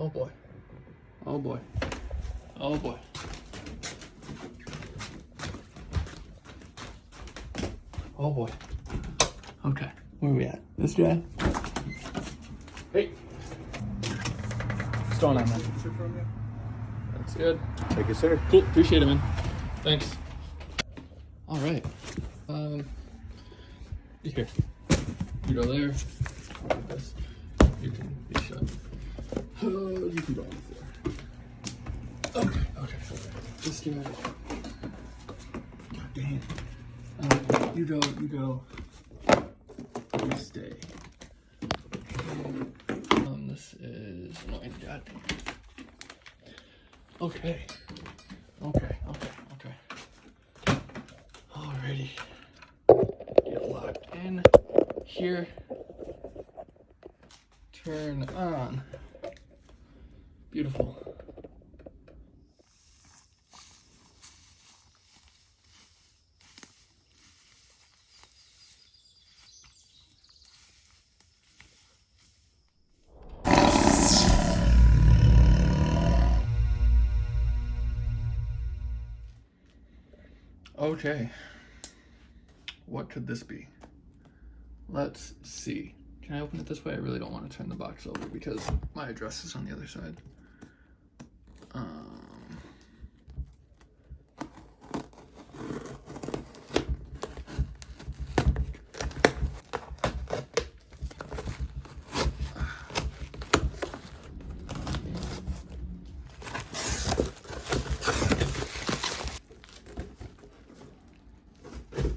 Oh boy. Oh boy. Oh boy. Oh boy. Okay, where are we at? This guy? Hey. What's going on, man? From you? That's good. Thank you, sir. Cool, appreciate it, man. Thanks. All right. Here. You go there. Like this. You can be shut. You can go on the floor. Okay, okay. This guy. God damn. You go. You stay. This is annoying. God damn. Okay. Alrighty. Get locked in here. Turn on. Beautiful. Okay, what could this be? Let's see. Can I open it this way? I really don't want to turn the box over because my address is on the other side.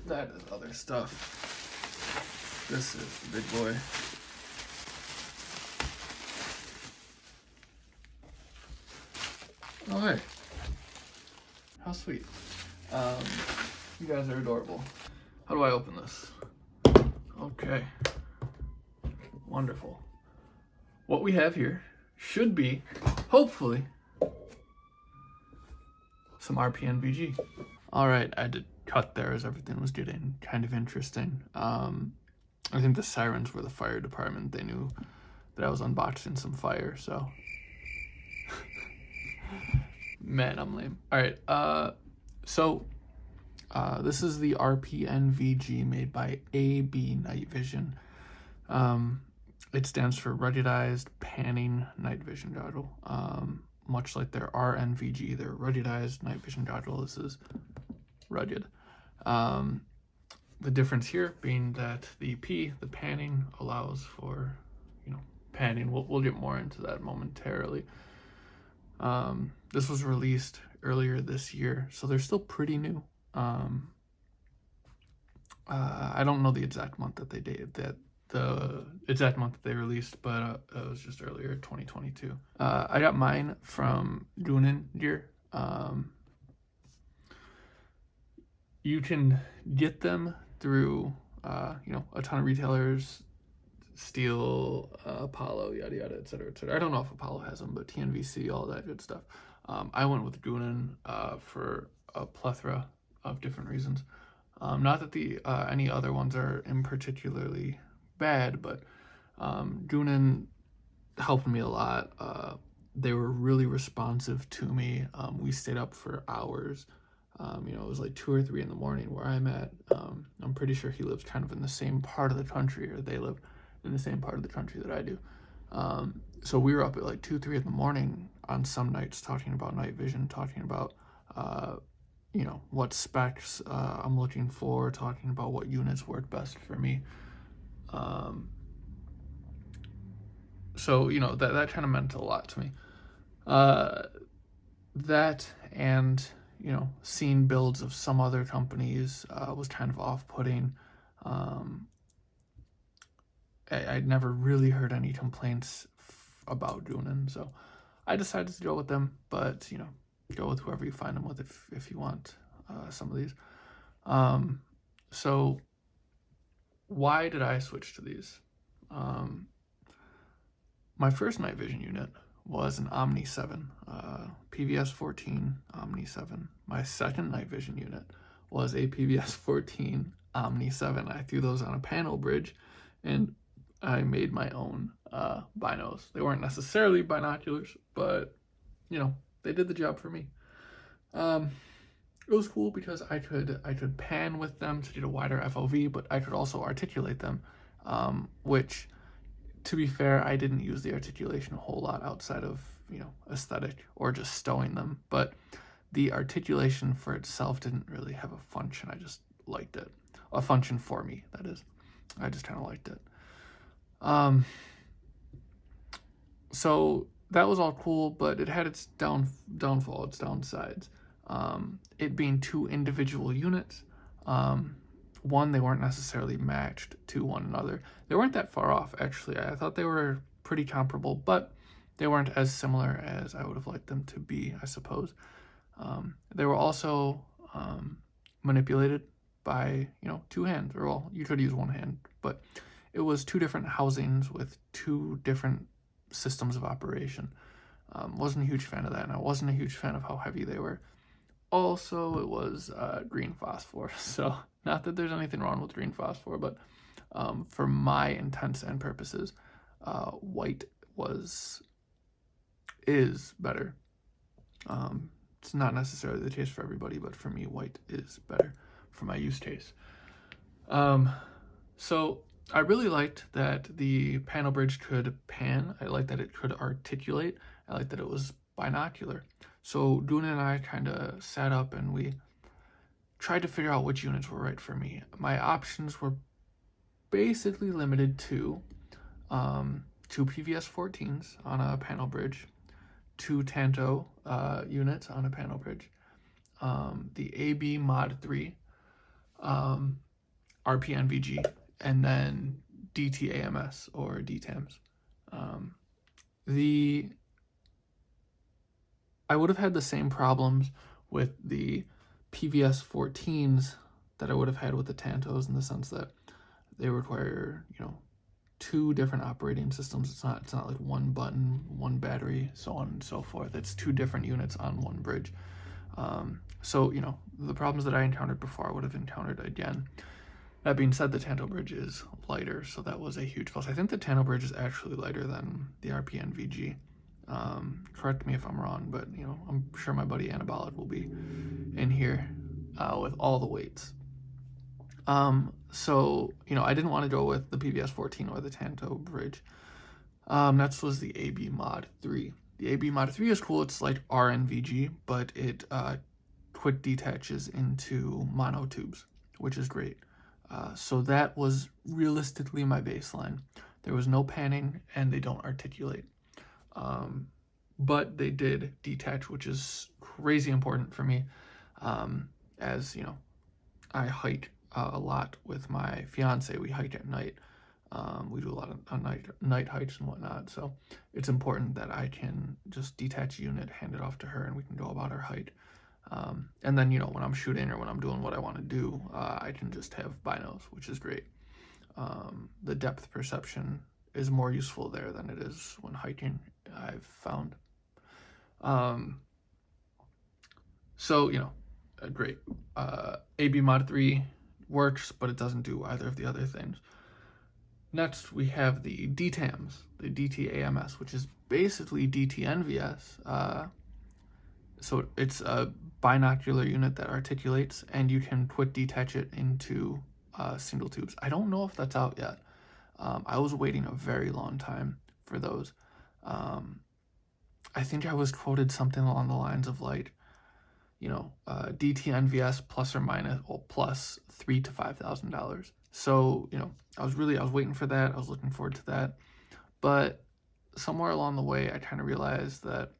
That is other stuff. This is the big boy. Oh, hey. How sweet. You guys are adorable. How do I open this? Okay. Wonderful. What we have here should be, hopefully, some RPNVG. All right, I did cut there as everything was getting kind of interesting. I think the sirens were the fire department. They knew that I was unboxing some fire, so. Man, I'm lame. All right, this is the RPNVG made by AB Night Vision. It stands for Ruggedized Panning Night Vision Goggle. Much like their RNVG, their Ruggedized Night Vision Goggle, this is rugged. The difference here being that the panning allows for, panning. We'll get more into that momentarily. This was released earlier this year, so they're still pretty new. I don't know the exact month that the exact month that they released, but it was just earlier, 2022. I got mine from Goonin Gear. You can get them through, a ton of retailers, Steel, Apollo, yada, yada, et cetera, et cetera. I don't know if Apollo has them, but TNVC, all that good stuff. I went with Goonin for a plethora of different reasons. Not that any other ones are in particularly bad, but Goonin helped me a lot. They were really responsive to me. We stayed up for hours. It was like 2 or 3 in the morning where I'm at. I'm pretty sure he lives kind of in the same part of the country, or they live in the same part of the country that I do. So we were up at like 2, 3 in the morning on some nights talking about night vision, talking about, what specs I'm looking for, talking about what units work best for me. So, that kind of meant a lot to me. That and, seeing builds of some other companies was kind of off-putting. I'd never really heard any complaints about Goonin, so I decided to go with them, but, go with whoever you find them with if you want some of these. So why did I switch to these? My first night vision unit was an Omni 7, PVS 14 Omni 7. My second night vision unit was a PVS 14 Omni 7. I threw those on a panel bridge, and I made my own binos. They weren't necessarily binoculars, but you know, they did the job for me. It was cool because I could pan with them to get a wider FOV, but I could also articulate them, which, to be fair, I didn't use the articulation a whole lot outside of, you know, aesthetic or just stowing them, but the articulation for itself didn't really have a function. I just liked it. A function for me, that is. I just kind of liked it. So that was all cool, but it had its downfall, its downsides. It being two individual units. One, they weren't necessarily matched to one another. They weren't that far off, actually. I thought they were pretty comparable, but they weren't as similar as I would have liked them to be, I suppose. They were also manipulated by, you know, two hands, or well, you could use one hand, but it was two different housings with two different systems of operation. Wasn't a huge fan of that, and I wasn't a huge fan of how heavy they were. Also, it was green phosphor, so not that there's anything wrong with green phosphor, but for my intents and purposes, white is better. It's not necessarily the case for everybody, but for me, white is better for my use case. So I really liked that the panel bridge could pan. I liked that it could articulate. I liked that it was binocular. So Goonin and I kind of sat up and we tried to figure out which units were right for me. My options were basically limited to two PVS-14s on a panel bridge, two Tanto units on a panel bridge, the AB MOD3 RPNVG, and then DTAMS or DTAMS. I would have had the same problems with the PVS-14s that I would have had with the Tantos, in the sense that they require, you know, two different operating systems. It's not like one button, one battery, so on and so forth. It's two different units on one bridge. So, you know, the problems that I encountered before I would have encountered again. That being said, the Tanto bridge is lighter, so that was a huge plus. I think the Tanto bridge is actually lighter than the RPNVG. Correct me if I'm wrong, but, you know, I'm sure my buddy Anabolic will be in here with all the weights. So, you know, I didn't want to go with the PVS-14 or the Tanto bridge. Next was the AB MOD3. The AB MOD3 is cool. It's like RNVG, but it quick detaches into mono tubes, which is great. So that was realistically my baseline. There was no panning and they don't articulate. But they did detach, which is crazy important for me. As you know, I hike a lot with my fiance. We hike at night. We do a lot of night hikes and whatnot. So it's important that I can just detach a unit, hand it off to her, and we can go about our hike. And then, you know, when I'm shooting or when I'm doing what I want to do, I can just have binos, which is great. The depth perception is more useful there than it is when hiking, I've found. So, you know, great. AB MOD3 works, but it doesn't do either of the other things. Next, we have the DTAMS, the DTAMS, which is basically DTNVS. So it's a binocular unit that articulates, and you can quick detach it into single tubes. I don't know if that's out yet. I was waiting a very long time for those. I think I was quoted something along the lines of, like, you know, DTNVS plus or minus, well, plus $3,000 to $5,000. So, you know, I was waiting for that. I was looking forward to that. But somewhere along the way, I kind of realized that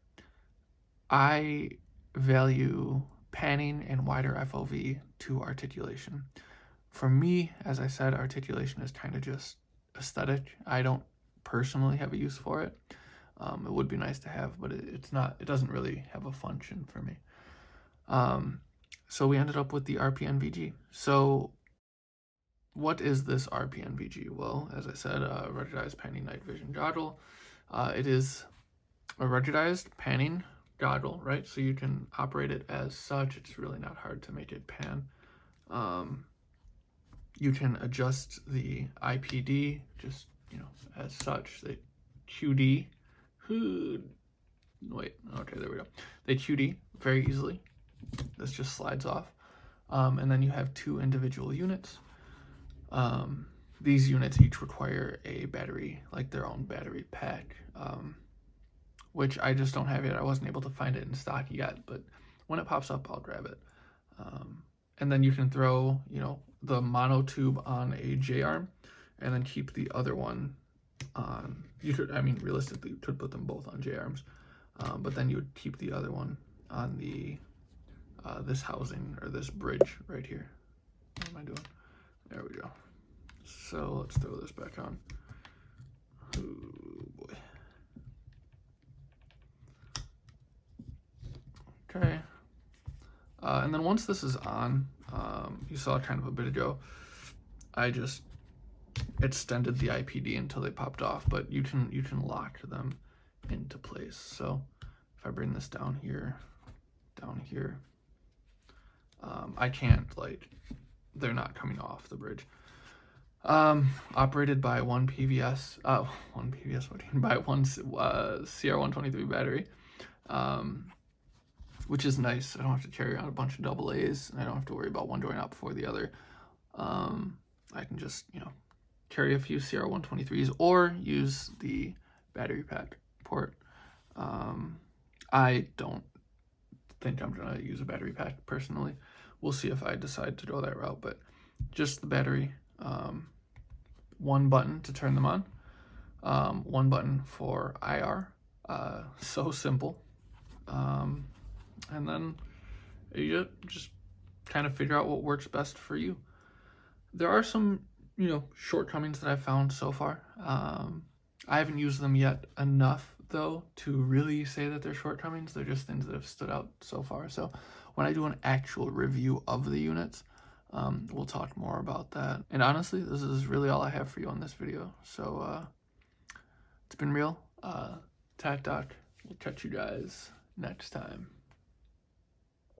I value panning and wider FOV to articulation. For me, as I said, articulation is kind of just aesthetic. I don't personally have a use for it. It would be nice to have, but it doesn't really have a function for me. So we ended up with the RPNVG. So what is this RPNVG? Well, as I said, ruggedized panning night vision goggle. It is a ruggedized panning goggle, right? So you can operate it as such. It's really not hard to make it pan. You can adjust the IPD, just you know, as such. They QD. Wait, okay, there we go. They QD very easily. This just slides off. And then you have 2 individual units. These units each require a battery, like their own battery pack, which I just don't have yet. I wasn't able to find it in stock yet, but when it pops up, I'll grab it. And then you can throw, you know, the mono tube on a J-arm and then keep the other one on, you could, I mean, realistically, you could put them both on J-arms, but then you would keep the other one on the, this housing, or this bridge right here. What am I doing? There we go. So let's throw this back on. Oh boy. Okay. And then once this is on, you saw kind of a bit ago, I just extended the IPD until they popped off, but you can lock them into place. So if I bring this down here, I can't, like, they're not coming off the bridge. Operated by one CR123 battery, which is nice. I don't have to carry on a bunch of AA's, and I don't have to worry about one going out before the other. I can just, you know, carry a few CR123s or use the battery pack port. I don't think I'm gonna use a battery pack personally. We'll see if I decide to go that route, but just the battery. One button to turn them on, one button for IR, so simple. And then you just kind of figure out what works best for you. There are some, you know, shortcomings that I've found so far. I haven't used them yet enough, though, to really say that they're shortcomings. They're just things that have stood out so far. So when I do an actual review of the units, we'll talk more about that. And honestly, this is really all I have for you on this video. So it's been real. TacDoc. We'll catch you guys next time.